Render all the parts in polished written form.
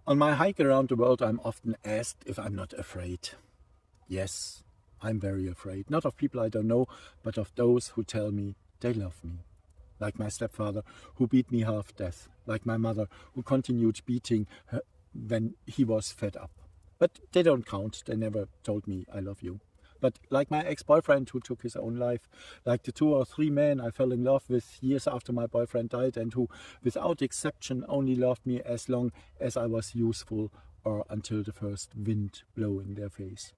On my hike around the world, I'm often asked if I'm not afraid. Yes, I'm very afraid. Not of people I don't know, but of those who tell me they love me. Like my stepfather, who beat me half death. Like my mother, who continued beating her when he was fed up. But they don't count. They never told me I love you. But like my ex-boyfriend who took his own life, like the 2 or 3 men I fell in love with years after my boyfriend died and who, without exception, only loved me as long as I was useful or until the first wind blew in their face.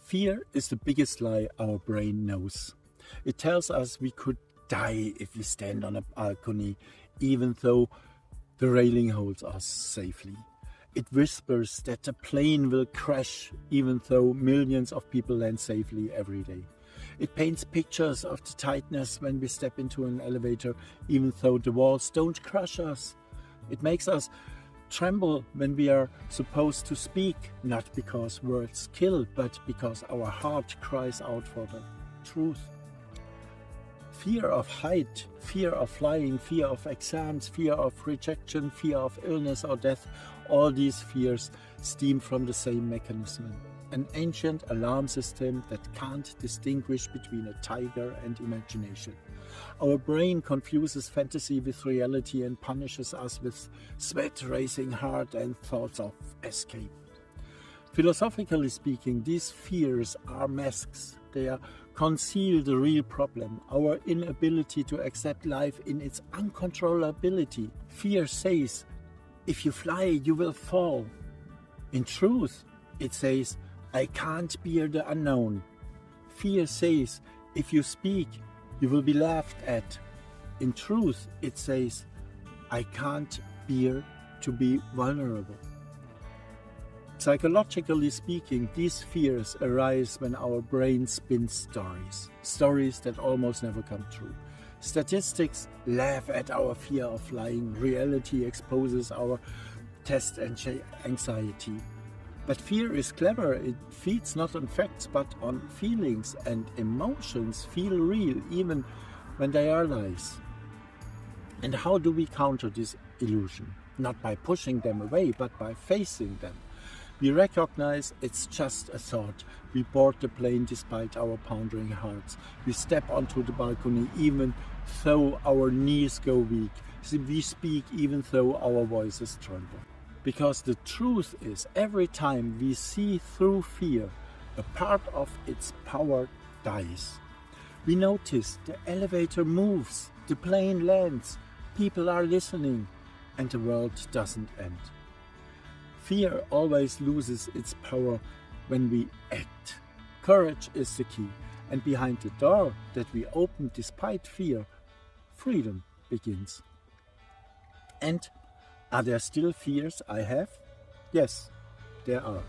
Fear is the biggest lie our brain knows. It tells us we could die if we stand on a balcony, even though the railing holds us safely. It whispers that the plane will crash, even though millions of people land safely every day. It paints pictures of the tightness when we step into an elevator, even though the walls don't crush us. It makes us tremble when we are supposed to speak, not because words kill, but because our heart cries out for the truth. Fear of height, fear of flying, fear of exams, fear of rejection, fear of illness or death, all these fears stem from the same mechanism. An ancient alarm system that can't distinguish between a tiger and imagination. Our brain confuses fantasy with reality and punishes us with sweat racing heart and thoughts of escape. Philosophically speaking, these fears are masks. They conceal the real problem, our inability to accept life in its uncontrollability. Fear says, if you fly, you will fall. In truth, it says, I can't bear the unknown. Fear says, if you speak, you will be laughed at. In truth, it says, I can't bear to be vulnerable. Psychologically speaking, these fears arise when our brain spins stories that almost never come true. Statistics laugh at our fear of flying. Reality exposes our test and anxiety. But fear is clever. It feeds not on facts but on feelings, and emotions feel real even when they are lies. And how do we counter this illusion? Not by pushing them away, but by facing them. We recognize it's just a thought. We board the plane despite our pounding hearts. We step onto the balcony even though our knees go weak. We speak even though our voices tremble. Because the truth is, every time we see through fear, a part of its power dies. We notice the elevator moves, the plane lands, people are listening, and the world doesn't end. Fear always loses its power when we act. Courage is the key, and behind the door that we open despite fear, freedom begins. And are there still fears I have? Yes, there are.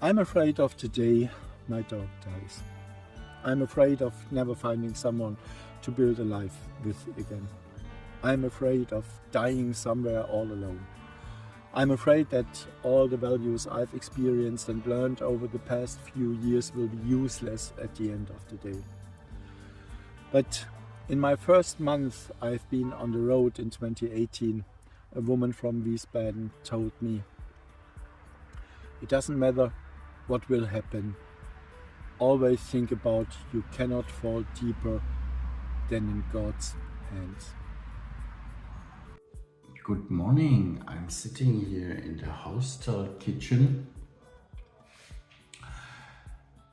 I'm afraid of the day my dog dies. I'm afraid of never finding someone to build a life with again. I'm afraid of dying somewhere all alone. I'm afraid that all the values I've experienced and learned over the past few years will be useless at the end of the day. But in my first month I've been on the road in 2018, a woman from Wiesbaden told me, it doesn't matter what will happen. Always think about you cannot fall deeper than in God's hands. Good morning. I'm sitting here in the hostel kitchen,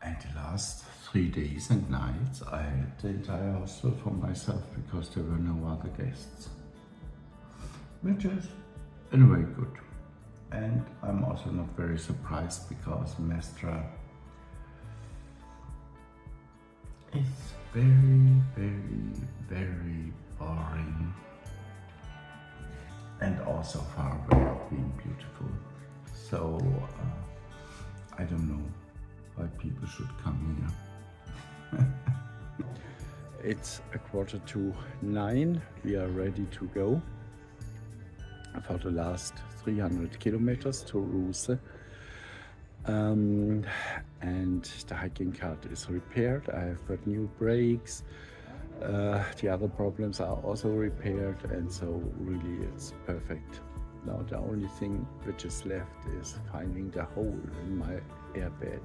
and the last 3 days and nights I had the entire hostel for myself because there were no other guests. Which is anyway good. And I'm also not very surprised because Mesdra is very, very, very boring. And also far away of being beautiful. So I don't know why people should come here. It's 8:45. We are ready to go. for the last 300 kilometers to Ruse. And the hiking cart is repaired. I have got new brakes. The other problems are also repaired, and so really it's perfect. Now the only thing which is left is finding the hole in my airbed.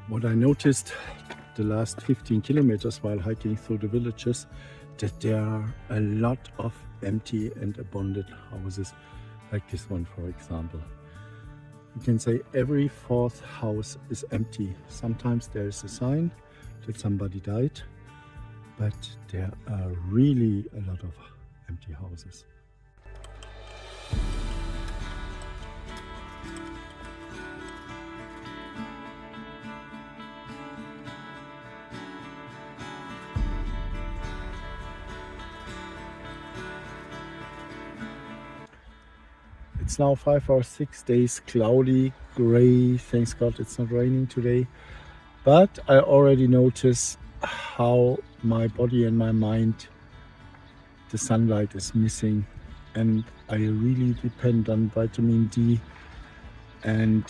What I noticed the last 15 kilometers while hiking through the villages, that there are a lot of empty and abandoned houses, like this one for example. You can say every fourth house is empty. Sometimes there is a sign that somebody died, but there are really a lot of empty houses. It's now 5 or 6 days cloudy, gray. Thanks God it's not raining today. But I already notice how my body and my mind, the sunlight is missing. And I really depend on vitamin D. And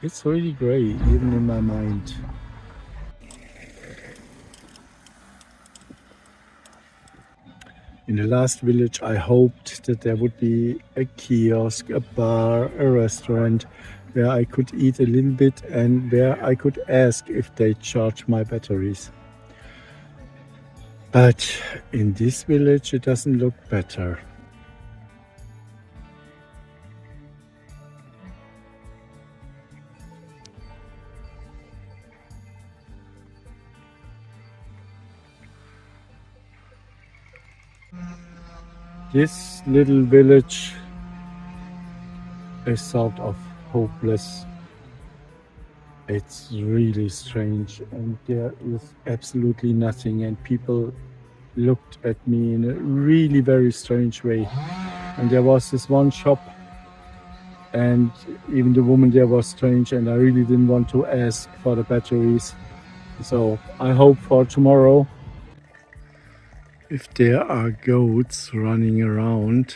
it's really gray, even in my mind. In the last village, I hoped that there would be a kiosk, a bar, a restaurant where I could eat a little bit and where I could ask if they charge my batteries. But in this village, it doesn't look better. This little village is sort of hopeless. It's really strange, and there is absolutely nothing, and people looked at me in a really very strange way. And there was this one shop, and even the woman there was strange, and I really didn't want to ask for the batteries. So I hope for tomorrow. If there are goats running around,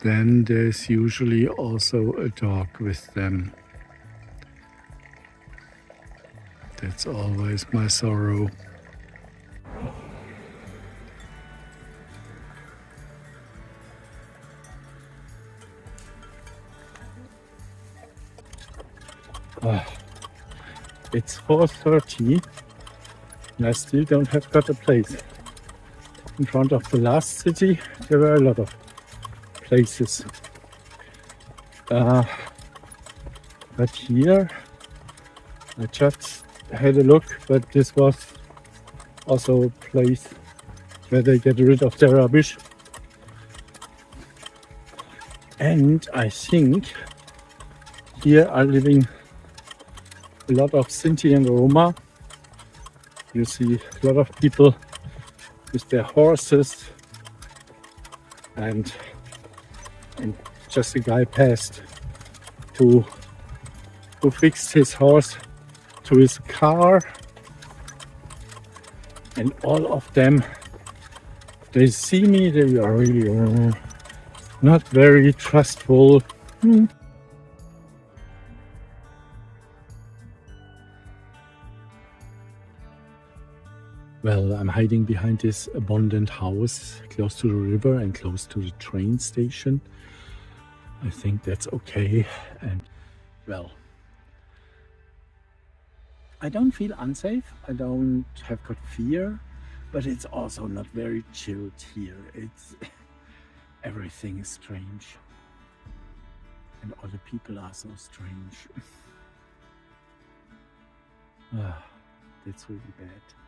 then there's usually also a dog with them. That's always my sorrow. It's 4:30 and I still don't have got a place. In front of the last city there were a lot of places. But here I just had a look, but this was also a place where they get rid of their rubbish. And I think here are living a lot of Sinti and Roma. You see a lot of people with their horses, and just a guy passed who fixed his horse to his car, and all of them, they see me, they are really not very trustful. Well, I'm hiding behind this abandoned house close to the river and close to the train station. I think that's okay. And well, I don't feel unsafe. I don't have got fear, but it's also not very chilled here. It's everything is strange. And all the people are so strange. That's really bad.